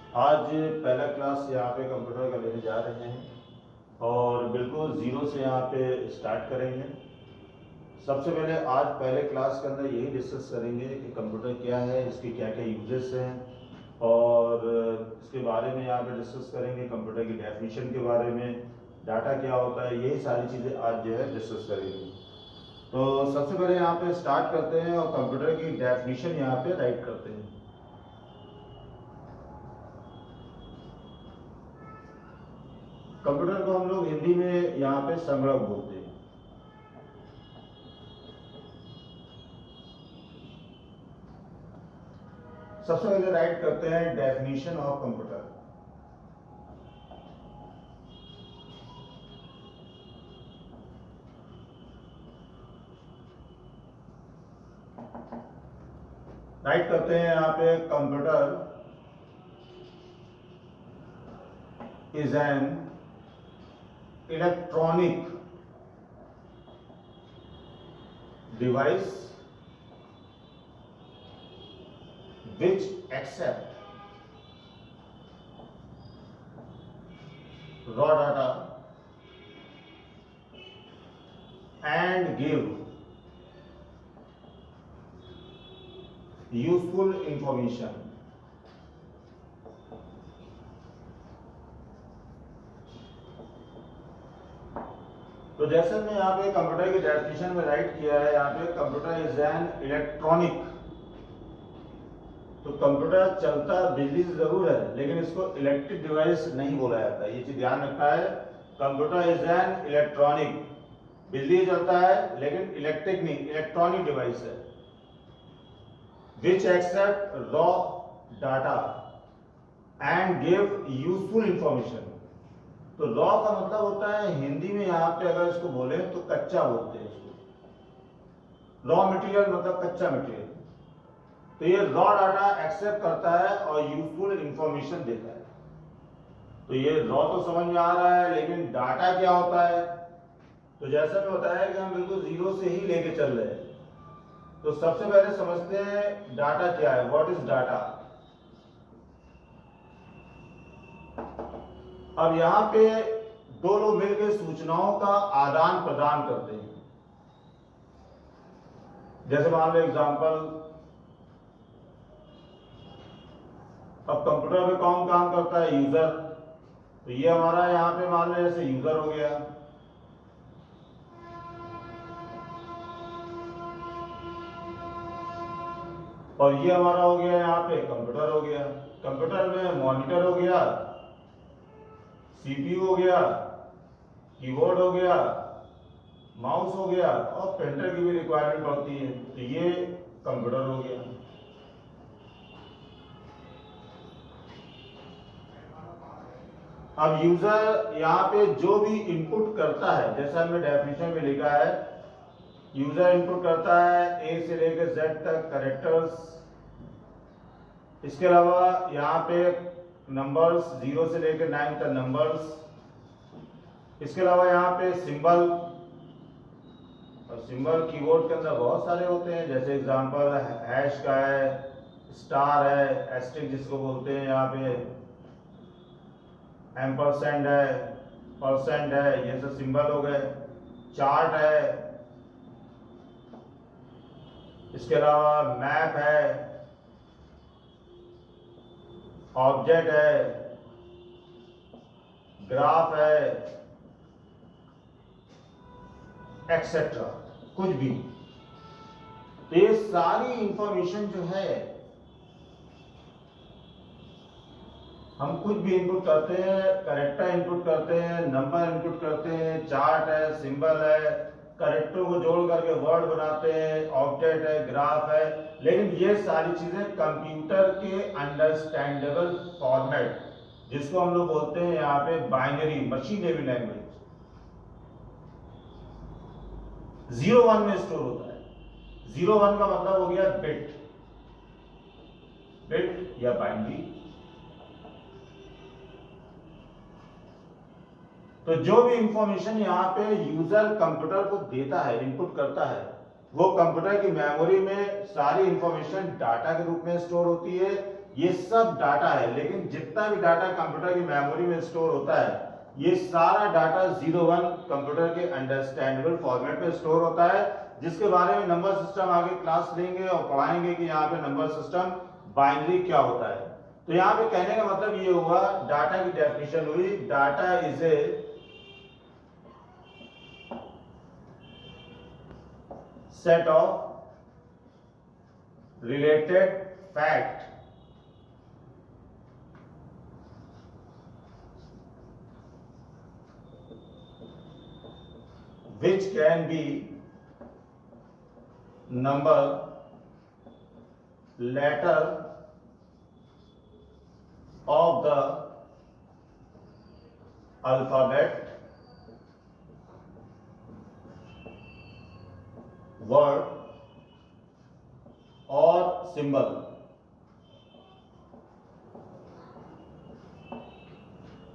आज पहला क्लास यहाँ पे कंप्यूटर का लेने जा रहे हैं और बिल्कुल ज़ीरो से यहाँ पे स्टार्ट करेंगे। सबसे पहले आज पहले क्लास के अंदर यही डिस्कस करेंगे कि कंप्यूटर क्या है, इसके क्या क्या यूजेस हैं और इसके बारे में यहाँ पे डिस्कस करेंगे। कंप्यूटर की डेफिनेशन के बारे में, डाटा क्या होता है, यही सारी चीज़ें आज जो है डिस्कस करेंगे। तो सबसे पहले यहाँ पे स्टार्ट करते हैं और कंप्यूटर की डेफिनेशन यहाँ पे राइट करते हैं। कंप्यूटर को हम लोग हिंदी में यहाँ पे संगणक बोलते हैं। सबसे पहले राइट करते हैं डेफिनेशन ऑफ कंप्यूटर। राइट करते हैं यहाँ पे computer is an electronic device which accept raw data and give useful information. तो जैसे मैं यहाँ पे कंप्यूटर की डेफिनेशन में राइट किया है, यहाँ पे कंप्यूटर इज एन इलेक्ट्रॉनिक। तो कंप्यूटर चलता बिजली से जरूर है, लेकिन इसको इलेक्ट्रिक डिवाइस नहीं बोला जाता है, ये चीज ध्यान रखना है। कंप्यूटर इज एन इलेक्ट्रॉनिक, बिजली चलता है लेकिन इलेक्ट्रिक नहीं, इलेक्ट्रॉनिक डिवाइस है। Which accept raw data and give useful information. तो रॉ का मतलब होता है हिंदी में यहाँ पे अगर इसको बोले तो कच्चा बोलते हैं इसको। रॉ मटेरियल मतलब कच्चा मटेरियल। तो ये रॉ डाटा एक्सेप्ट करता है और यूजफुल इंफॉर्मेशन देता है। तो ये रॉ तो समझ में आ रहा है, लेकिन डाटा क्या होता है? तो जैसा मैं बताया कि हम बिल्कुल जीरो से ही लेके चल रहे हैं। तो सबसे पहले समझते हैं डाटा क्या है, व्हाट इज डाटा। अब यहां पे दो लोग मिलकर सूचनाओं का आदान प्रदान करते हैं। जैसे मान लो एग्जांपल, अब कंप्यूटर में कौन काम करता है? यूजर। तो ये हमारा यहाँ पे मान लो जैसे यूजर हो गया, और ये हमारा हो गया यहाँ पे कंप्यूटर हो गया। कंप्यूटर में मॉनिटर हो गया, सीपीयू हो गया, कीबोर्ड हो गया, माउस हो गया, और प्रिंटर की भी रिक्वायरमेंट पड़ती है। तो ये कंप्यूटर हो गया। अब यूजर यहाँ पे जो भी इनपुट करता है, जैसा हमने डेफिनेशन में लिखा है, यूजर इनपुट करता है ए से लेकर जेड तक कैरेक्टर्स। इसके अलावा यहाँ पे नंबर्स 0 से लेकर 9 तक नंबर्स। इसके अलावा यहाँ पे सिंबल, और सिंबल कीबोर्ड के अंदर बहुत सारे होते हैं। जैसे एग्जांपल हैश का है, स्टार है, एस्टेरिस्क जिसको बोलते हैं, यहाँ पे एम्परसेंड है, परसेंट है, ये सब सिंबल हो गए। चार्ट है, इसके अलावा मैप है, ऑब्जेक्ट है, ग्राफ है, एक्सेट्रा, कुछ भी। तो ये सारी इंफॉर्मेशन जो है, हम कुछ भी इनपुट करते हैं, कैरेक्टर इनपुट करते हैं, नंबर इनपुट करते हैं, चार्ट है, सिंबल है, कैरेक्टर को जोड़ करके वर्ड बनाते हैं, ऑब्जेक्ट है, ग्राफ है। लेकिन ये सारी चीजें कंप्यूटर के अंडरस्टैंडेबल फॉर्मेट, जिसको हम लोग बोलते हैं यहाँ पे बाइनरी, मशीनरी लैंग्वेज, 0-1 में स्टोर होता है। 0-1 का मतलब हो गया बिट, बिट या बाइनरी। तो जो भी इंफॉर्मेशन यहाँ पे यूजर कंप्यूटर को देता है, इनपुट करता है, वो कंप्यूटर की मेमोरी में सारी इंफॉर्मेशन डाटा के रूप में स्टोर होती है। ये सब डाटा है, लेकिन जितना भी डाटा कंप्यूटर की मेमोरी में स्टोर होता है ये सारा डाटा 01 कंप्यूटर के अंडरस्टैंडेबल फॉर्मेट में स्टोर होता है, जिसके बारे में नंबर सिस्टम आगे क्लास लेंगे और पढ़ाएंगे कि यहाँ पे नंबर सिस्टम बाइनरी क्या होता है। तो यहाँ पे कहने का मतलब ये हुआ, डाटा की डेफिनेशन हुई, data is a set of related fact which can be number, letter of the alphabet, word और सिंबल।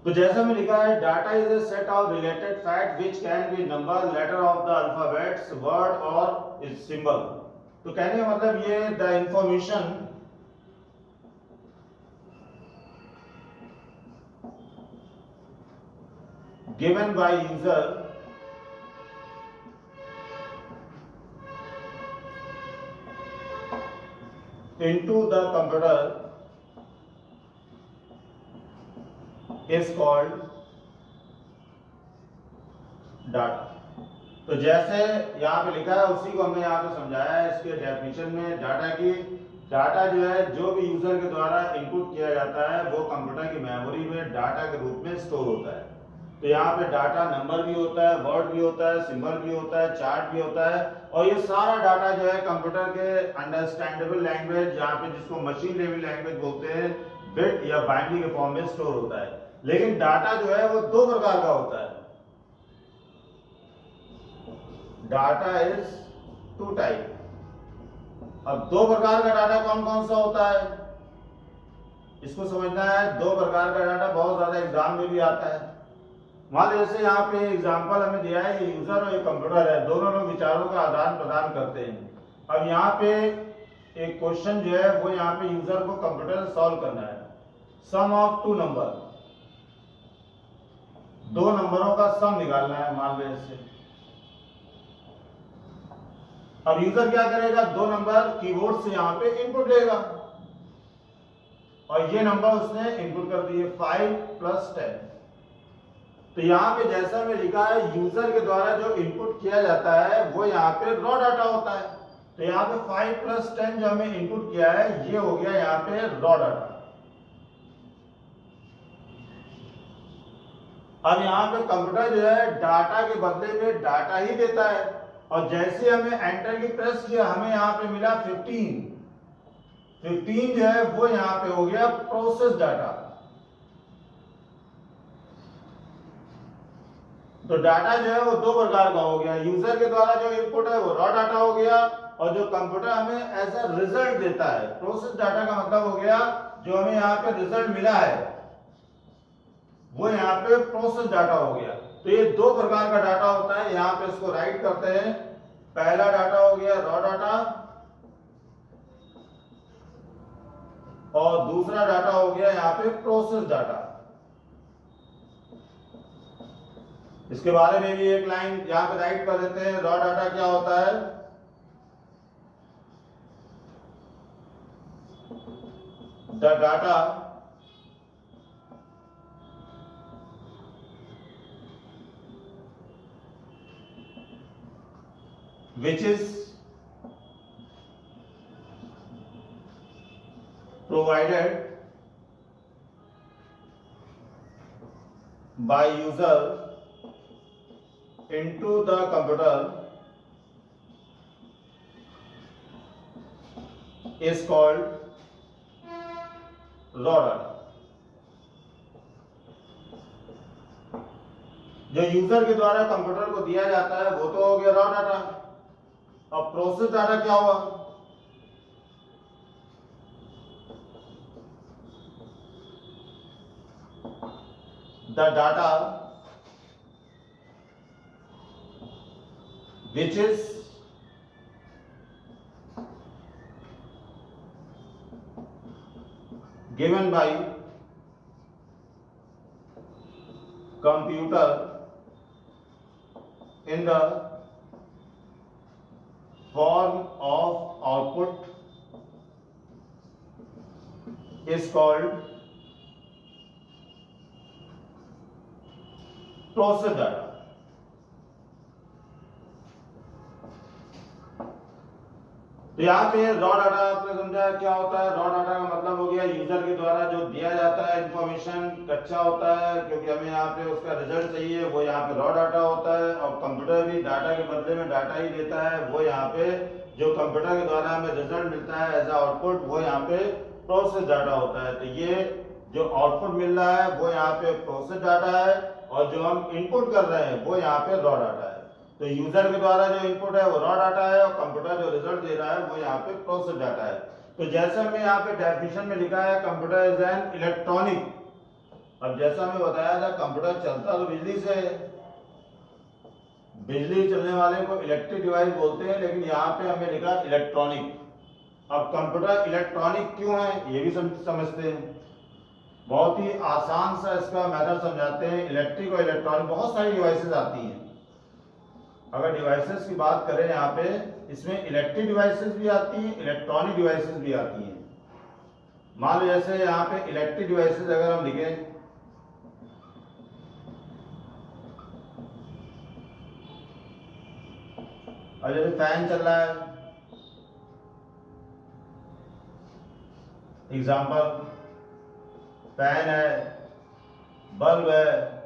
तो जैसा में लिखा है, data is a set of related fact which can be number, letter of the alphabets, word और is symbol. तो कहने का मतलब ये, the information given by user into the computer is called data। तो जैसे यहाँ पे लिखा है उसी को हमने यहाँ पे समझाया है इसके डेफिनेशन में, डाटा की, डाटा जो है जो भी यूजर के द्वारा इनपुट किया जाता है वो कंप्यूटर की मेमोरी में डाटा के रूप में स्टोर होता है। तो यहाँ पे डाटा नंबर भी होता है, वर्ड भी होता है, सिंबल भी होता है, चार्ट भी होता है, और ये सारा डाटा जो है कंप्यूटर के अंडरस्टैंडेबल लैंग्वेज, यहाँ पे जिसको मशीन लेवल लैंग्वेज बोलते हैं, बिट या बाइनरी के फॉर्म में स्टोर होता है। लेकिन डाटा जो है वो दो प्रकार का होता है, डाटा इज टू टाइप। अब दो प्रकार का डाटा कौन कौन सा होता है इसको समझना है। दो प्रकार का डाटा बहुत ज्यादा एग्जाम में भी आता है। मान लीजिए जैसे यहाँ पे एग्जांपल हमें दिया है, ये यूजर और ये कंप्यूटर है, दोनों लोग विचारों का आदान प्रदान करते हैं। अब यहाँ पे एक क्वेश्चन जो है वो यहाँ पे यूजर को कंप्यूटर से सॉल्व करना है। सम ऑफ टू नंबर, दो नंबरों का सम निकालना है मान लीजिए इससे। अब यूजर क्या करेगा, दो नंबर कीबोर्ड से यहाँ पे इनपुट लेगा और ये नंबर उसने इनपुट कर दिए 5 + 10। तो यहाँ पे जैसा में लिखा है, यूजर के द्वारा जो इनपुट किया जाता है वो यहाँ पे रॉ डाटा होता है। तो यहाँ पे 5 + 10 जो हमें इनपुट किया है ये हो गया यहाँ पे रॉ डाटा। अब यहाँ पे कंप्यूटर जो है डाटा के बदले में डाटा ही देता है, और जैसे हमें एंटर की प्रेस किया हमें यहाँ पे मिला 15 जो है वो यहाँ पे हो गया प्रोसेस डाटा। तो डाटा जो है वो दो प्रकार का हो गया, यूजर के द्वारा जो इनपुट है वो रॉ डाटा हो गया, और जो कंप्यूटर हमें एज अ रिजल्ट देता है प्रोसेस डाटा का मतलब हो गया जो हमें यहाँ पे रिजल्ट मिला है वो यहाँ पे प्रोसेस डाटा हो गया। तो ये दो प्रकार का डाटा होता है, यहाँ पे इसको राइट करते हैं। पहला डाटा हो गया रॉ डाटा और दूसरा डाटा हो गया यहाँ पे प्रोसेस डाटा। इसके बारे में भी एक लाइन यहाँ पे राइट कर देते हैं। रॉ डाटा क्या होता है, the data which is provided by user into the computer is called raw data। जो यूजर के द्वारा कंप्यूटर को दिया जाता है वो तो हो गया रॉ डाटा। अब प्रोसेस डाटा क्या हुआ, the data which is given by computer in the form of output is called process data. तो यहाँ पे रॉ डाटा आपने समझा क्या होता है। रॉ डाटा का मतलब हो गया यूजर के द्वारा जो दिया जाता है इंफॉर्मेशन कच्चा होता है, क्योंकि हमें यहाँ पे उसका रिजल्ट चाहिए, वो यहाँ पे रॉ डाटा होता है। और कंप्यूटर भी डाटा के बदले में डाटा ही देता है, वो यहाँ पे जो कंप्यूटर के द्वारा हमें रिजल्ट मिलता है एज आउटपुट, वो यहाँ पे प्रोसेस डाटा होता है। तो ये जो आउटपुट मिल रहा है वो यहाँ पे प्रोसेस डाटा है, और जो हम इनपुट कर रहे हैं वो यहाँ पे रॉ डाटा है। तो यूजर के द्वारा जो इनपुट है वो रॉ डाटा है, और कंप्यूटर जो रिजल्ट दे रहा है वो यहाँ पे प्रोसेस डाटा है। तो जैसे हमें यहाँ पे डेफिनेशन में लिखा है कंप्यूटर इज एन इलेक्ट्रॉनिक, अब जैसा हमें बताया था कंप्यूटर चलता तो बिजली से है, बिजली चलने वाले को इलेक्ट्रिक डिवाइस बोलते हैं, लेकिन यहाँ पे हमें लिखा इलेक्ट्रॉनिक। अब कंप्यूटर इलेक्ट्रॉनिक क्यों है ये भी समझते हैं। बहुत ही आसान सा इसका मेथड समझाते हैं। इलेक्ट्रिक और इलेक्ट्रॉनिक बहुत सारी डिवाइसेस आती हैं। अगर डिवाइसेस की बात करें यहाँ पे, इसमें इलेक्ट्रिक डिवाइसेस भी आती हैं, इलेक्ट्रॉनिक डिवाइसेस भी आती हैं। मान लो जैसे यहाँ पे इलेक्ट्रिक डिवाइसेस अगर हम लिखें, और जैसे फैन चल रहा है, एग्जाम्पल फैन है, बल्ब है,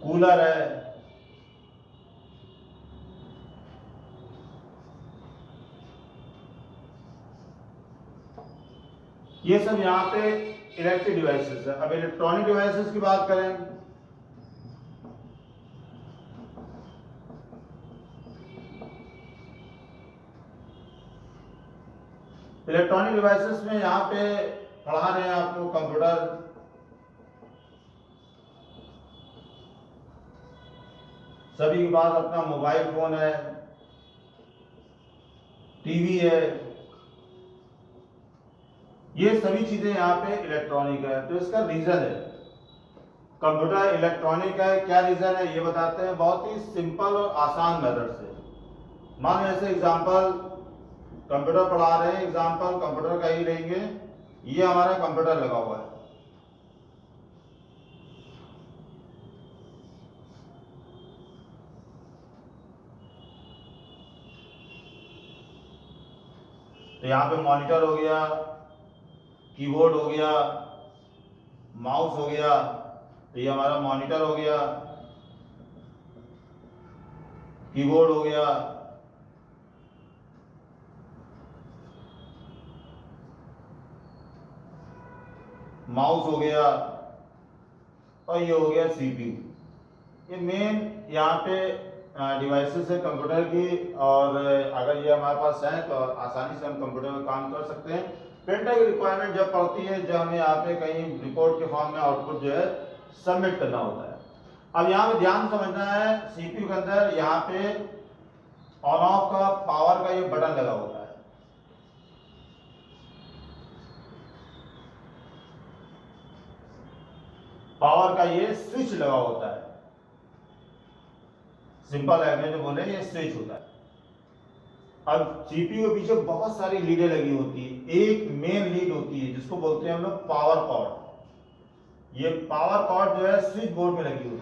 कूलर है, ये सब यहाँ पे इलेक्ट्रिक डिवाइसेस है। अब इलेक्ट्रॉनिक डिवाइसेस की बात करें, इलेक्ट्रॉनिक डिवाइसेस में यहाँ पे पढ़ा रहे हैं आपको कंप्यूटर, सभी के पास अपना मोबाइल फोन है, टीवी है, ये सभी चीजें यहाँ पे इलेक्ट्रॉनिक है। तो इसका रीजन है कंप्यूटर इलेक्ट्रॉनिक है, क्या रीजन है ये बताते हैं बहुत ही सिंपल और आसान मेथड से। मान लो ऐसे एग्जांपल कंप्यूटर पढ़ा रहे हैं, एग्जांपल कंप्यूटर का ही लेंगे, ये हमारा कंप्यूटर लगा हुआ है, तो यहाँ पे मॉनिटर हो गया, कीबोर्ड हो गया, माउस हो गया, तो ये हमारा मॉनिटर हो गया, कीबोर्ड हो गया, माउस हो गया, और ये हो गया सीपीयू। ये मेन यहाँ पे डिवाइसेस है कंप्यूटर की, और अगर ये हमारे पास है तो आसानी से हम कंप्यूटर में काम कर सकते हैं। प्रिंटर की रिक्वायरमेंट जब पड़ती है, जब हमें यहाँ पे कहीं रिपोर्ट के फॉर्म में आउटपुट जो है सबमिट करना होता है। अब यहाँ पे ध्यान समझना है, सीपीयू के अंदर यहाँ पे ऑन ऑफ का पावर का ये बटन लगा होता है, पावर का ये स्विच लगा होता है। सिंपल लैंग्वेज में बोले ये स्विच होता है। अब सीपीयू के पीछे बहुत सारी लीडें लगी होती है, एक मेन लीड होती है जिसको बोलते हैं हम लोग पावर कॉर्ड। ये पावर कॉर्ड जो है स्विच बोर्ड में लगी होती है।